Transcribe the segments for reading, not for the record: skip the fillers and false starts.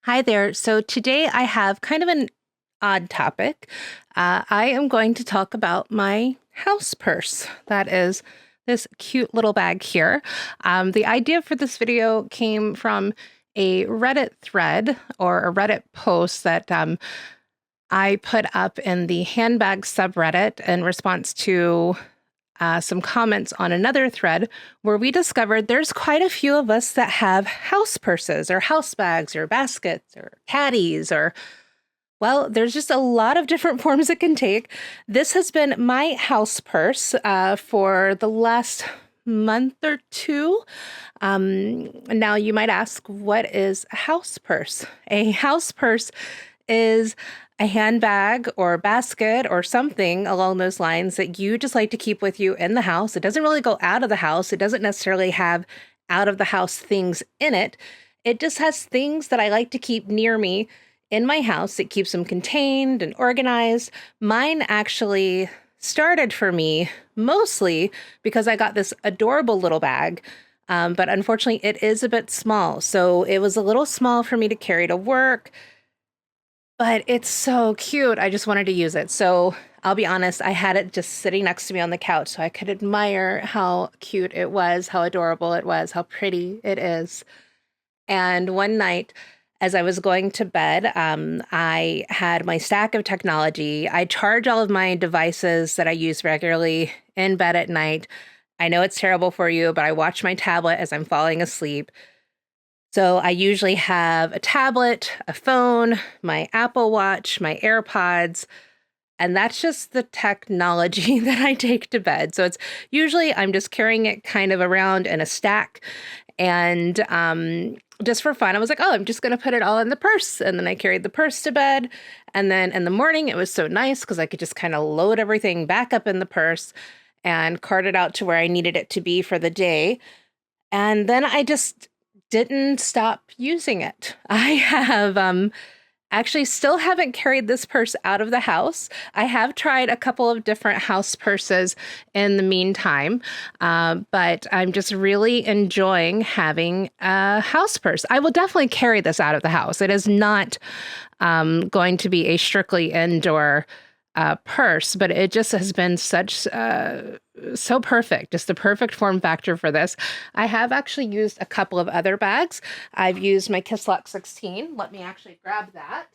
Hi there. So today I have kind of an odd topic. I am going to talk about my house purse. That is this cute little bag here. The idea for this video came from a Reddit thread or a Reddit post that I put up in the handbag subreddit in response to some comments on another thread where we discovered there's quite a few of us that have house purses or house bags or baskets or caddies or, well, there's just a lot of different forms it can take. This has been my house purse for the last month or two. Now you might ask, what is a house purse? A house purse is a handbag or basket or something along those lines that you just like to keep with you in the house. It doesn't really go out of the house. It doesn't necessarily have out of the house things in it. It just has things that I like to keep near me in my house. It keeps them contained and organized. Mine actually started for me mostly because I got this adorable little bag. But unfortunately, it is a bit small. So it was a little small for me to carry to work. But it's so cute. I just wanted to use it. So I'll be honest, I had it just sitting next to me on the couch so I could admire how cute it was, how adorable it was, how pretty it is. And one night, as I was going to bed, I had my stack of technology. I charge all of my devices that I use regularly in bed at night. I know it's terrible for you, but I watch my tablet as I'm falling asleep. So I usually have a tablet, a phone, my Apple Watch, my AirPods, and that's just the technology that I take to bed. So it's usually I'm just carrying it kind of around in a stack. And just for fun, I was like, oh, I'm just going to put it all in the purse. And then I carried the purse to bed. And then in the morning, it was so nice because I could just kind of load everything back up in the purse and cart it out to where I needed it to be for the day. And then I just didn't stop using it. I have actually still haven't carried this purse out of the house. I have tried a couple of different house purses in the meantime, but I'm just really enjoying having a house purse. I will definitely carry this out of the house. It is not going to be a strictly indoor purse, but it just has been so perfect, just the perfect form factor for this. I have actually used a couple of other bags. I've used my Kisslock 16. Let me actually grab that.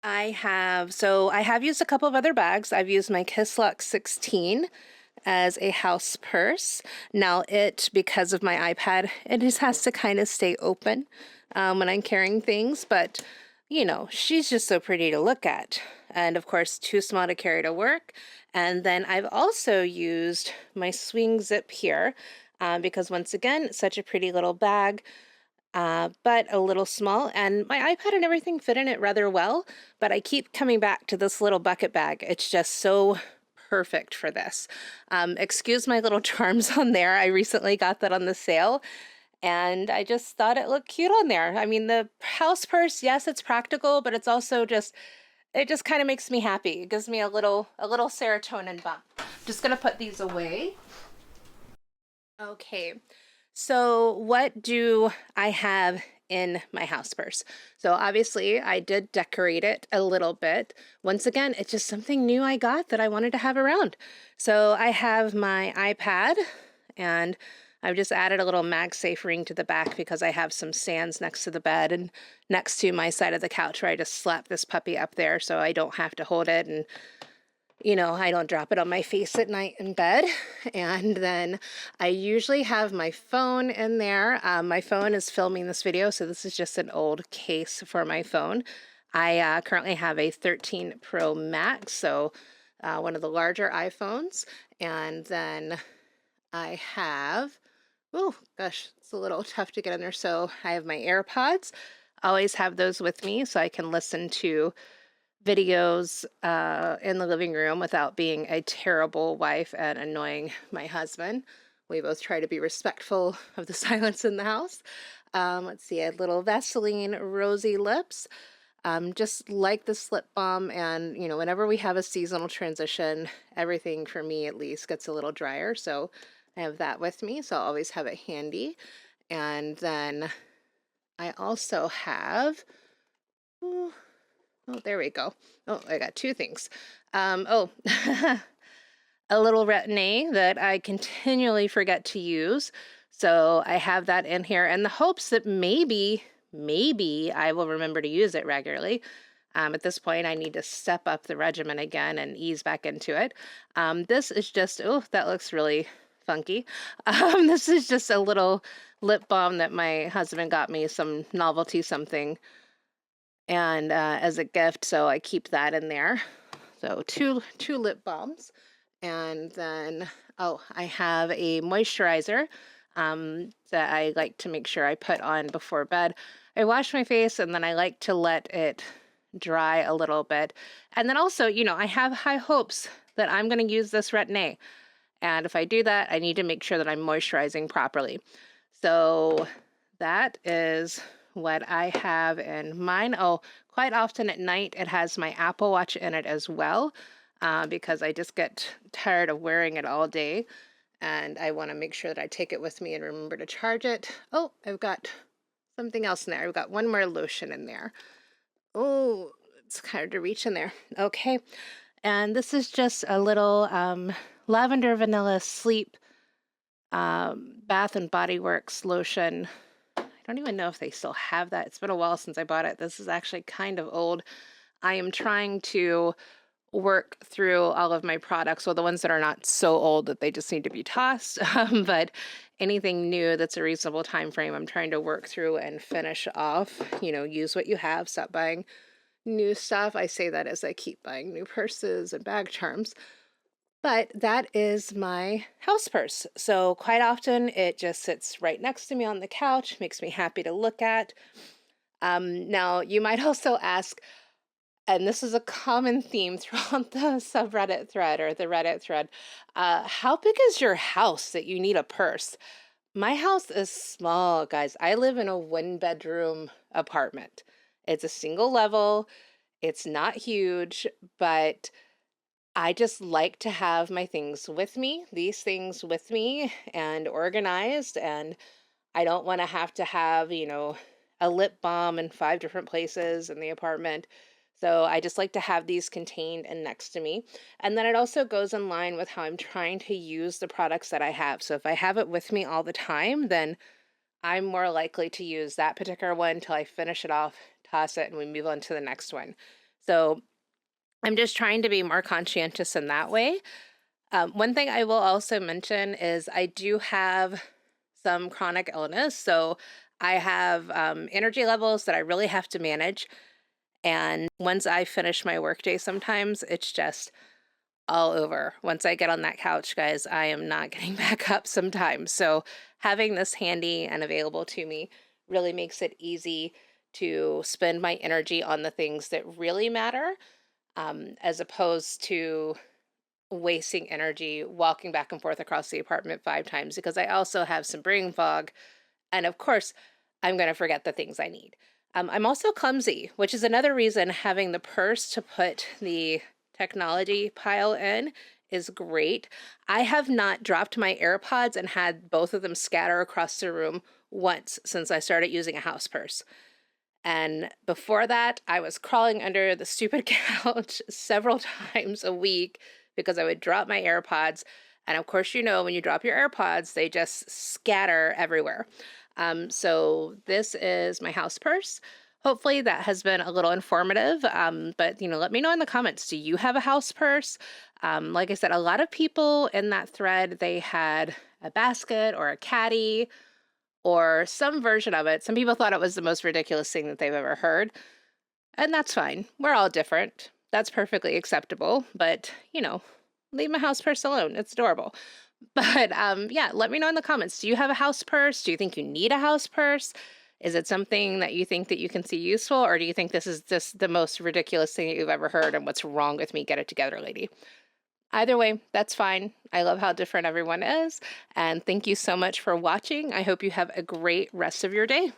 I have used a couple of other bags. I've used my Kisslock 16 as a house purse. Now because of my iPad, it just has to kind of stay open when I'm carrying things, but she's just so pretty to look at. And of course, too small to carry to work. And then I've also used my swing zip here because once again, it's such a pretty little bag, but a little small. And my iPad and everything fit in it rather well, but I keep coming back to this little bucket bag. It's just so perfect for this. Excuse my little charms on there. I recently got that on the sale. And I just thought it looked cute on there. I mean, the house purse, yes, it's practical, but it's also it just kind of makes me happy. It gives me a little serotonin bump. Just gonna put these away. Okay, so what do I have in my house purse? So obviously I did decorate it a little bit. Once again, it's just something new I got that I wanted to have around. So I have my iPad, and I've just added a little MagSafe ring to the back because I have some stands next to the bed and next to my side of the couch where I just slap this puppy up there so I don't have to hold it, and I don't drop it on my face at night in bed. And then I usually have my phone in there. My phone is filming this video, so this is just an old case for my phone. I currently have a 13 Pro Max, so one of the larger iPhones. And then I have, oh gosh, it's a little tough to get in there. So I have my AirPods. I always have those with me so I can listen to videos in the living room without being a terrible wife and annoying my husband. We both try to be respectful of the silence in the house. Let's see, a little Vaseline Rosy Lips. Just like this lip balm, and whenever we have a seasonal transition, everything for me at least gets a little drier, so I have that with me, so I'll always have it handy. And then I also have Oh, there we go. Oh, I got two things. Oh, a little retin-A that I continually forget to use. So I have that in here in the hopes that maybe I will remember to use it regularly. At this point, I need to step up the regimen again and ease back into it. This is just, oh, that looks really funky. This is just a little lip balm that my husband got me, some novelty something, and as a gift, so I keep that in there. So two lip balms. And then, oh, I have a moisturizer that I like to make sure I put on before bed. I wash my face and then I like to let it dry a little bit. And then also, you know, I have high hopes that I'm going to use this retin-A. And if I do that, I need to make sure that I'm moisturizing properly. So that is what I have in mine. Oh, quite often at night, it has my Apple Watch in it as well, because I just get tired of wearing it all day. And I want to make sure that I take it with me and remember to charge it. Oh, I've got something else in there. I've got one more lotion in there. Oh, it's hard to reach in there. Okay. And this is just a little lavender vanilla sleep Bath and Body Works lotion. I don't even know if they still have that. It's been a while since I bought it. This is actually kind of old. I am trying to work through all of my products. Well, the ones that are not so old that they just need to be tossed, but anything new that's a reasonable time frame, I'm trying to work through and finish off. You know, use what you have, stop buying new stuff. I say that as I keep buying new purses and bag charms. But that is my house purse. So quite often it just sits right next to me on the couch, makes me happy to look at. Now, you might also ask, and this is a common theme throughout the subreddit thread or the Reddit thread, how big is your house that you need a purse? My house is small, guys. I live in a 1-bedroom apartment. It's a single level. It's not huge, but I just like to have my things with me, these things with me and organized. And I don't want to have, you know, a lip balm in 5 different places in the apartment. So I just like to have these contained and next to me. And then it also goes in line with how I'm trying to use the products that I have. So if I have it with me all the time, then I'm more likely to use that particular one till I finish it off, toss it, and we move on to the next one. So I'm just trying to be more conscientious in that way. One thing I will also mention is I do have some chronic illness. So I have energy levels that I really have to manage. And once I finish my workday, sometimes it's just all over. Once I get on that couch, guys, I am not getting back up sometimes. So having this handy and available to me really makes it easy to spend my energy on the things that really matter, as opposed to wasting energy walking back and forth across the apartment 5 times, because I also have some brain fog. And of course, I'm going to forget the things I need. I'm also clumsy, which is another reason having the purse to put the technology pile in is great. I have not dropped my AirPods and had both of them scatter across the room once since I started using a house purse. And before that, I was crawling under the stupid couch several times a week because I would drop my AirPods. And of course, you know, when you drop your AirPods, they just scatter everywhere. So this is my house purse. Hopefully that has been a little informative, but you know, let me know in the comments, do you have a house purse? Like I said, a lot of people in that thread, they had a basket or a caddy or some version of it. Some people thought it was the most ridiculous thing that they've ever heard, and that's fine. We're all different. That's perfectly acceptable, but you know, leave my house purse alone. It's adorable. But yeah, let me know in the comments. Do you have a house purse? Do you think you need a house purse? Is it something that you think that you can see useful? Or do you think this is just the most ridiculous thing that you've ever heard and what's wrong with me? Get it together, lady. Either way, that's fine. I love how different everyone is. And thank you so much for watching. I hope you have a great rest of your day.